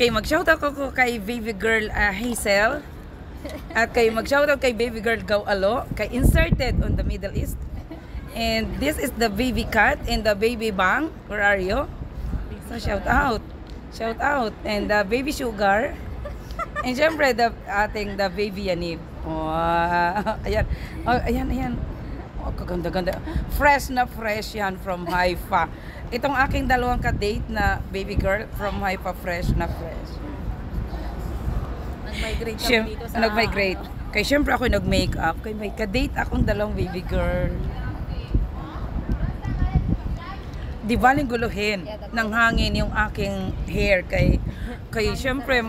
Kay mag-shoutout ko kay baby girl Hazel. At kay mag-shoutout kay baby girl Gawalo. Kay inserted on the Middle East. And this is the baby cat and the baby bang. Where are you? So shout out. Shout out. And the baby sugar. And syempre the baby Yanib. Wow. Ayan. Oh, ayan. Oh, kaganda-ganda. Fresh na fresh yan from Haifa. Itong aking dalawang ka-date na baby girl from Haifa, fresh na fresh. Nag-migrate kami dito sa... Nag-migrate. Kaya syempre ako nag-makeup. Kaya may ka-date akong dalawang baby girl. Di baling guluhin ng hangin yung aking hair. Kay syempre,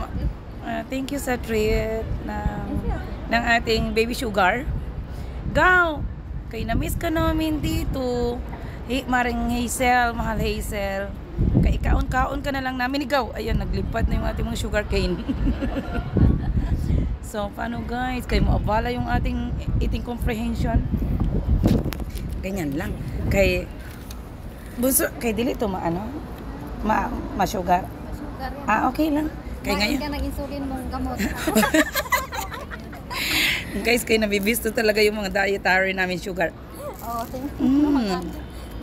thank you sa treat ng ating baby sugar. Gaw! Kay na-miss ka namin dito. Maring Hazel, mahal Hazel. Kay kaon-kaon ka na lang namin. Ikaw, ayan, naglipad na yung ating mga sugar cane. So, paano guys? Kay maabala yung ating eating comprehension. Ganyan lang. Kay buso, kay dili to ma-sugar. Sugar yan. Okay lang. Kay ngayon. Ka ng insulin mong gamot. Guys, kay nabibisto talaga yung mga dietary namin sugar. Oo, thank you.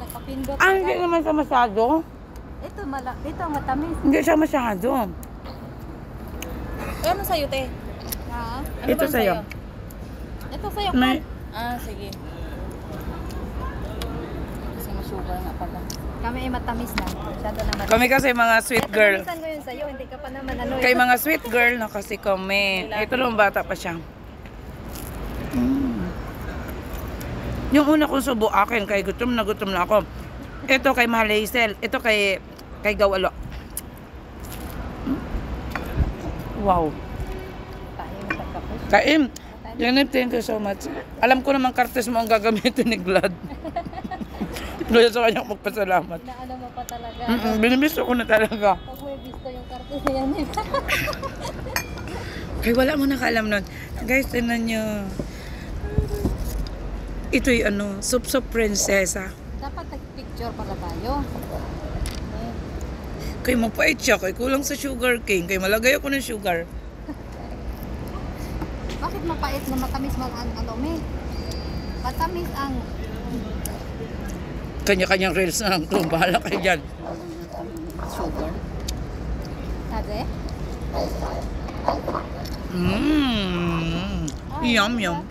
Nakapindot. Hindi naman siya masyado. Ito matamis. Hindi siya masyado. Ano sa'yo, te? Ha? Ano Ito bang sa'yo. Ito sa'yo. Sige. Kasi masugar nga pala. Kami ay matamis na. Masyado na matamis. Kami kasi mga sweet girl. Matamisan ko yun sa'yo. Hindi ka pa naman ano. Kay mga sweet girl na kasi kami. Ito lang bata pa siya. Yung una kong subo akin, kay gutom na ako. Ito kay mahal Hazel. Ito kay Gawalo. Wow. Kaim. Yanip, thank you so much. Alam ko naman kartes mo ang gagamitin ni Glad. Doon sa kanyang magpasalamat. Naano mo pa talaga. Binimisto ko na talaga. Pag may visto yung kartes na yan. Kaya wala mo nakaalam nun. Guys, tinan nyo. Ito'y sup-sup prinsesa. Dapat nag-picture pala tayo. Kaya mapait siya. Kaya kulang sa sugar cane. Kaya malagay ako ng sugar. Bakit mapait na matamis ang alome? Matamis ang... Kanya-kanyang reels na lang ito. Bahala kayo dyan. Sugar. Ate? Yum, yum.